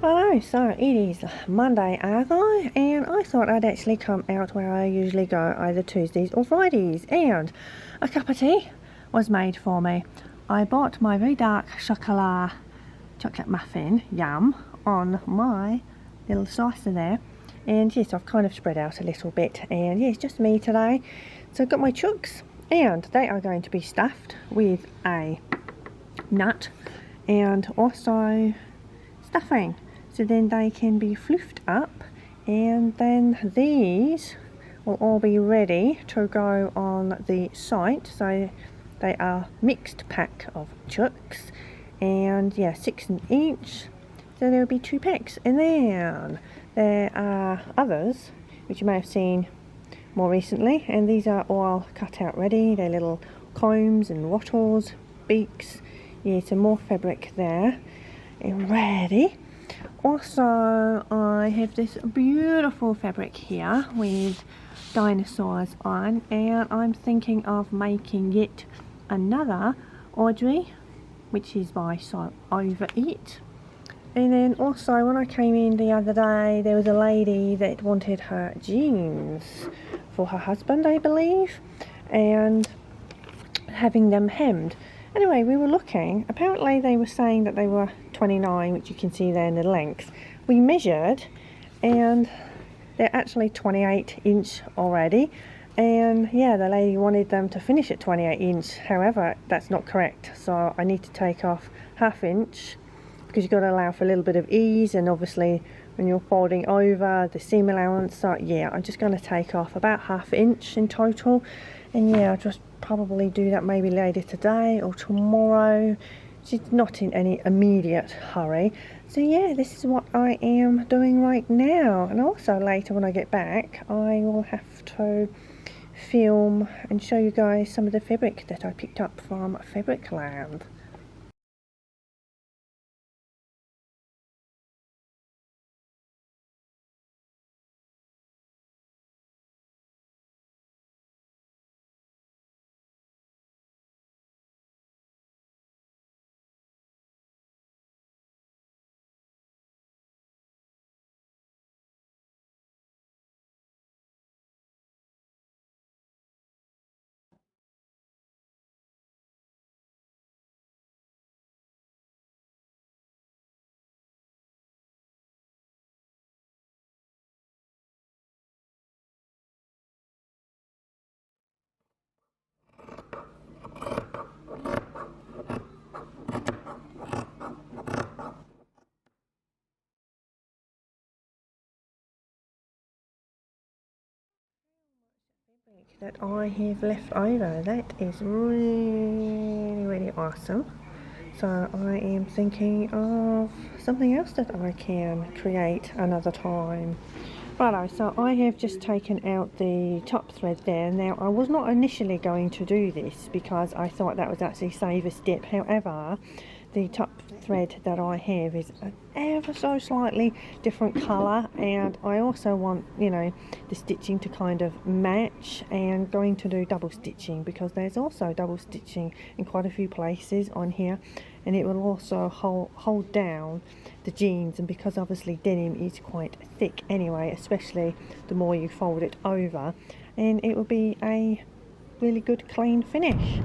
Hello, so it is Monday arvo, and I thought I'd actually come out where I usually go either Tuesdays or Fridays, and a cup of tea was made for me. I bought my very dark chocolate muffin, yum, on my little saucer there, and yes, I've kind of spread out a little bit, and yes, just me today. So I've got my chooks, and they are going to be stuffed with a nut and also stuffing, so then they can be fluffed up, and then these will all be ready to go on the site. So they are mixed pack of chooks, and yeah, 6 each, so there will be 2 packs. And then there are others which you may have seen more recently, and these are all cut out ready. They're little combs and wattles, beaks, yeah, some more fabric there and ready. Also, I have this beautiful fabric here with dinosaurs on, and I'm thinking of making it another Audrey, which is by So Over It. And then also, when I came in the other day, there was a lady that wanted her jeans for her husband, I believe, and having them hemmed. Anyway, we were looking, apparently they were saying that they were 29, which you can see there in the length. We measured, and they're actually 28 inch already, and yeah, the lady wanted them to finish at 28 inch. However, that's not correct, so I need to take off ½ inch, because you've got to allow for a little bit of ease, and obviously when you're folding over the seam allowance. So yeah, I'm just going to take off about ½ inch in total, and yeah, I'll just probably do that maybe later today or tomorrow. She's not in any immediate hurry. So yeah, this is what I am doing right now, and also later when I get back I will have to film and show you guys some of the fabric that I picked up from Fabricland. That I have left over, that is really awesome. So I am thinking of something else that I can create another time. Righto, so I have just taken out the top thread there. Now, I was not initially going to do this because I thought that would actually save a step. However, the top thread that I have is an ever so slightly different colour, and I also want, you know, the stitching to kind of match, and going to do double stitching because there's also double stitching in quite a few places on here, and it will also hold down the jeans. And because obviously denim is quite thick anyway, especially the more you fold it over, and it will be a really good clean finish.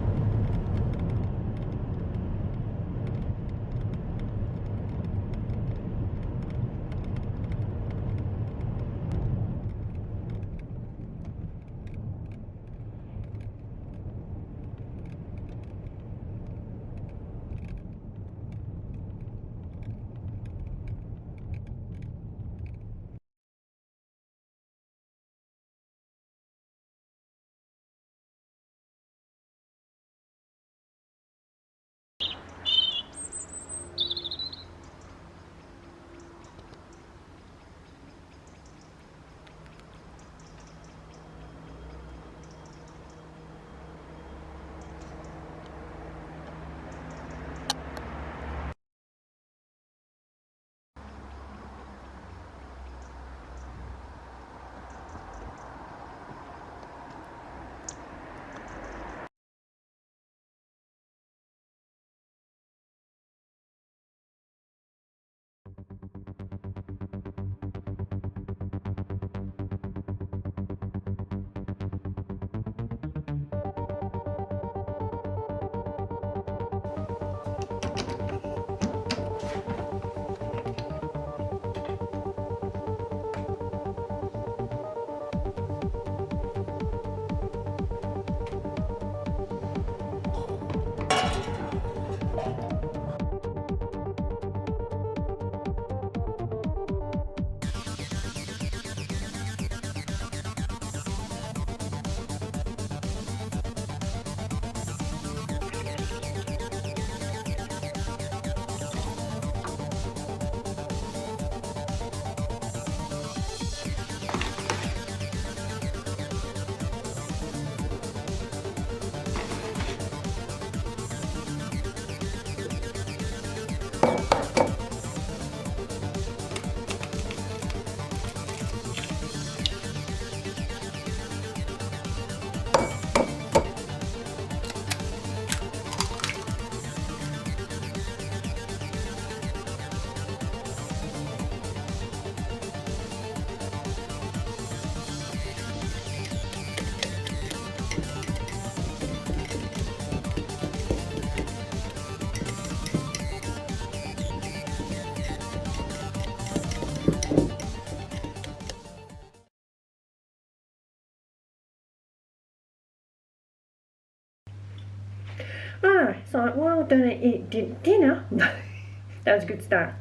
Right, so while done eat dinner, that was a good start.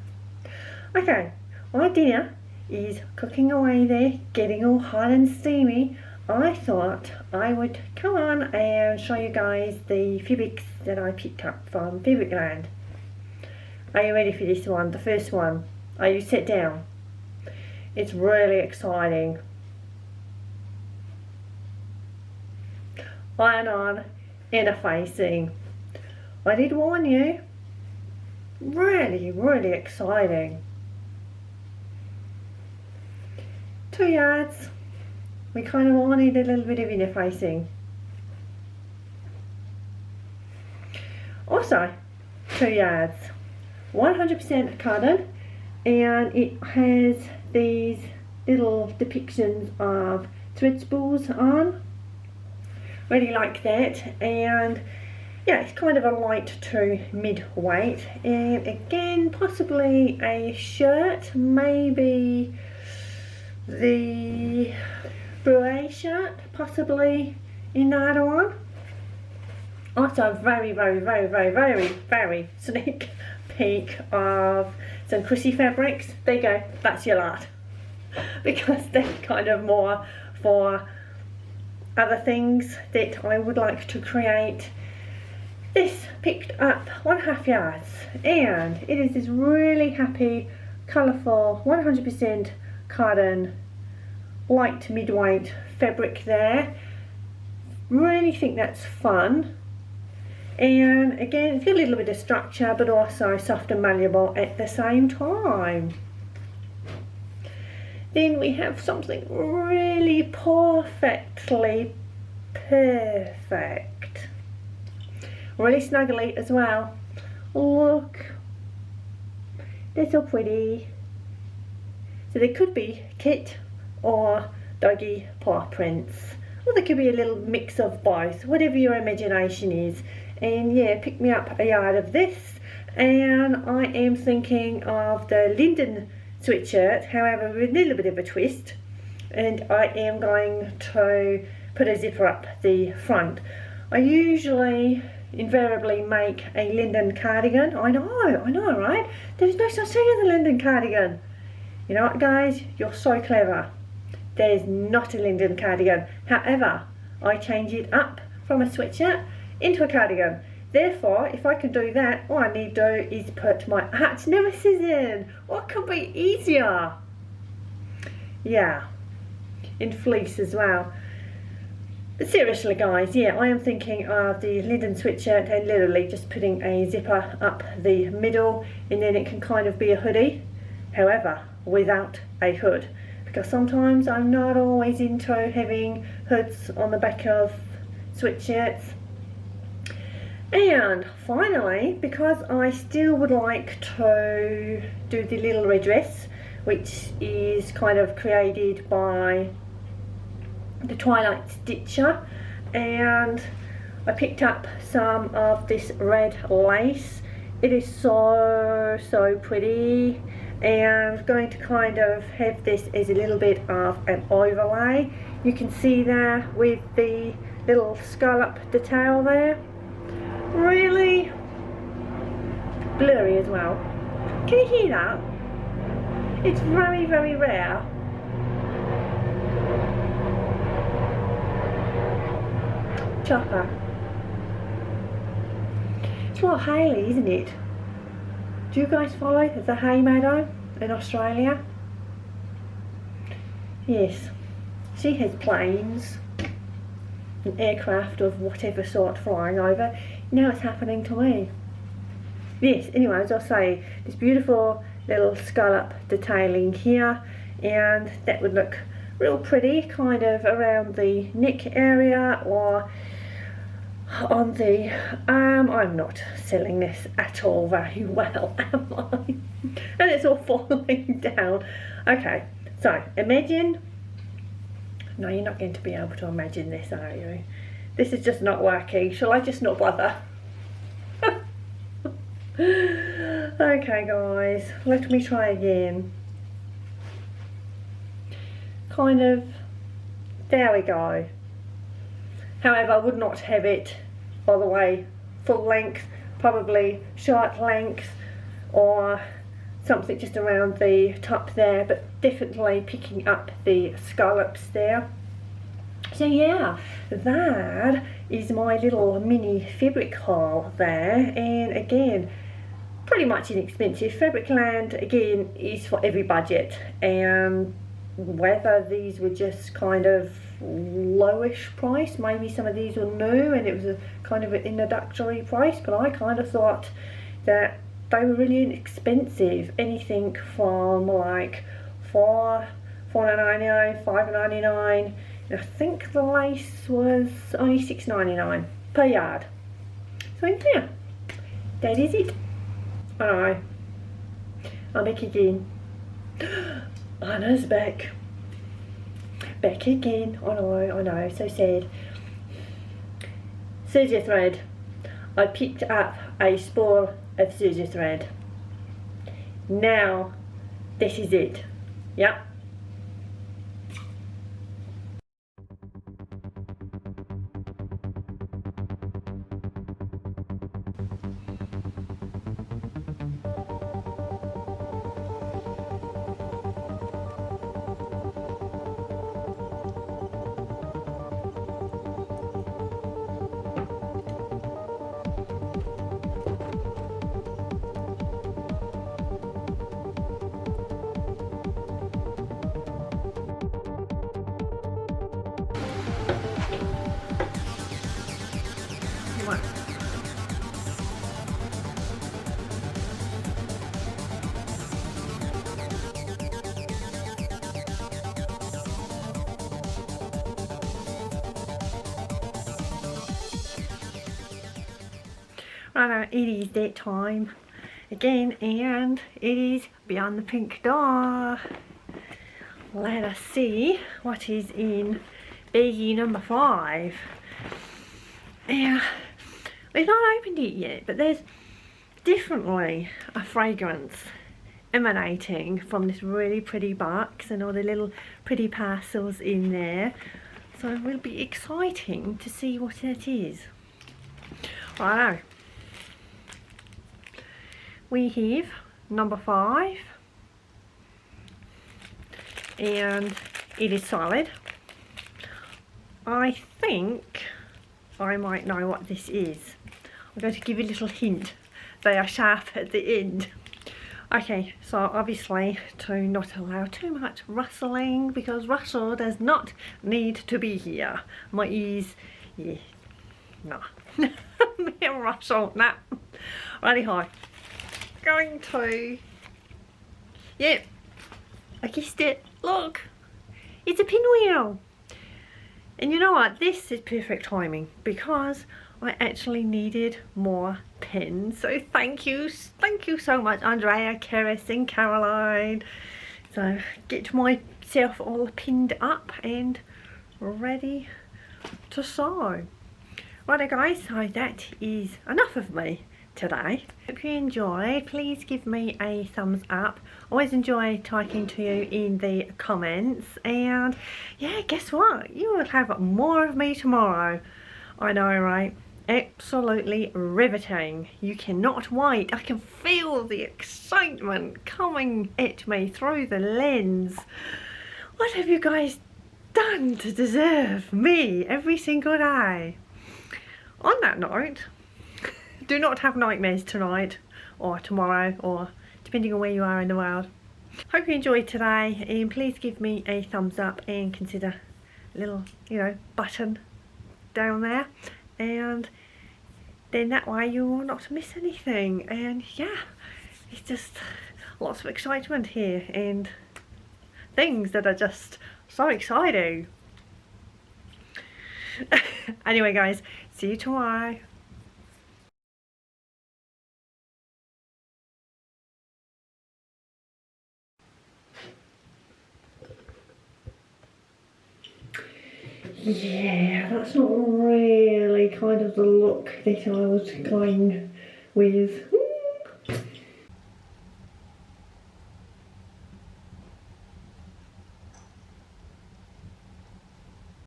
Okay, while dinner is cooking away there, getting all hot and steamy, I thought I would come on and show you guys the fabrics that I picked up from Fabricland. Are you ready for this one, the first one? Are you set down? It's really exciting. Iron on, interfacing. I did warn you. Really, really exciting. 2 yards. We kind of all need a little bit of interfacing. Also, 2 yards. 100% cotton, and it has these little depictions of thread spools on. Really like that, and yeah, it's kind of a light to mid-weight, and again possibly a shirt, maybe the beret shirt, possibly in that one. Also very, very, very, very, very, very sneak peek of some Chrissy fabrics. There you go, that's your lot. Because they're kind of more for other things that I would like to create. This picked up 1.5 yards, and it is this really happy, colourful, 100% cotton, light mid-weight fabric there. Really think that's fun. And again, it's got a little bit of structure, but also soft and malleable at the same time. Then we have something really perfect. Really snuggly as well. Look, they're so pretty. So they could be kit or doggy paw prints, or they could be a little mix of both, whatever your imagination is. And yeah, pick me up a yard of this, and I am thinking of the Linden sweatshirt, however with a little bit of a twist, and I am going to put a zipper up the front. I usually invariably make a Linden cardigan. I know, right? There's no such thing as a Linden cardigan. You know what, guys? You're so clever. There's not a Linden cardigan. However, I change it up from a sweatshirt into a cardigan. Therefore, if I can do that, all I need to do is put my arch nemesis in. What could be easier? Yeah, in fleece as well. But seriously, guys, yeah, I am thinking of the Linden sweatshirt and literally just putting a zipper up the middle, and then it can kind of be a hoodie, however, without a hood. Because sometimes I'm not always into having hoods on the back of sweatshirts. And finally, because I still would like to do the little red dress, which is kind of created by the Twilight Stitcher, and I picked up some of this red lace. It is so pretty, and I'm going to kind of have this as a little bit of an overlay. You can see there with the little scallop detail there. Really blurry as well. Can you hear that? It's very, very rare. Chopper. It's like Hayley, isn't it? Do you guys follow the hay meadow in Australia? Yes. She has planes, an aircraft of whatever sort flying over. Now it's happening to me. Yes, anyway, as I say, this beautiful little scallop detailing here, and that would look real pretty kind of around the neck area or on the arm. I'm not selling this at all very well, am I? And it's all falling down. Okay, so imagine. No, you're not going to be able to imagine this, are you? This is just not working. Shall I just not bother? Okay, guys, let me try again. Kind of, there we go. However, I would not have it all the way full length, probably short length or something just around the top there, but definitely picking up the scallops there. So yeah, that is my little mini fabric haul there, and again, pretty much inexpensive. Fabricland again is for every budget, and whether these were just kind of lowish price, maybe some of these were new and it was a kind of an introductory price, but I kind of thought that they were really inexpensive. Anything from like $4.99, $5.99. I think the lace was only $6.99 per yard. So yeah, that is it. I I'm back again. Anna's back. Back again. I know, so sad. Scissor thread. I picked up a spool of scissor thread. Now, this is it. Yep. Right, it is that time again, and it is Beyond the Pink Door. Let us see what is in baggie number 5. Yeah, we've not opened it yet, but there's definitely a fragrance emanating from this really pretty box and all the little pretty parcels in there. So it will be exciting to see what that is. Righto. We have number 5, and it is solid. I think I might know what this is. I'm going to give you a little hint. They are sharp at the end. Okay, so obviously to not allow too much rustling, because rustle does not need to be here. My ears, yeah, no. Rustle, nah. Righty high. Going to, yep, I guessed it. Look, it's a pinwheel. And you know what, this is perfect timing because I actually needed more pins. So thank you so much, Andrea, Keris and Caroline. So get myself all pinned up and ready to sew. Righto guys, so that is enough of me today. If you enjoyed, please give me a thumbs up. Always enjoy talking to you in the comments, and yeah, guess what, you will have more of me tomorrow. I know, right? Absolutely riveting. You cannot wait. I can feel the excitement coming at me through the lens. What have you guys done to deserve me every single day? On that note, do not have nightmares tonight or tomorrow, or depending on where you are in the world. Hope you enjoyed today, and please give me a thumbs up and consider a little, you know, button down there, and then that way you will not miss anything. And yeah, it's just lots of excitement here and things that are just so exciting. Anyway guys, see you tomorrow. Yeah, that's not really kind of the look that I was going with.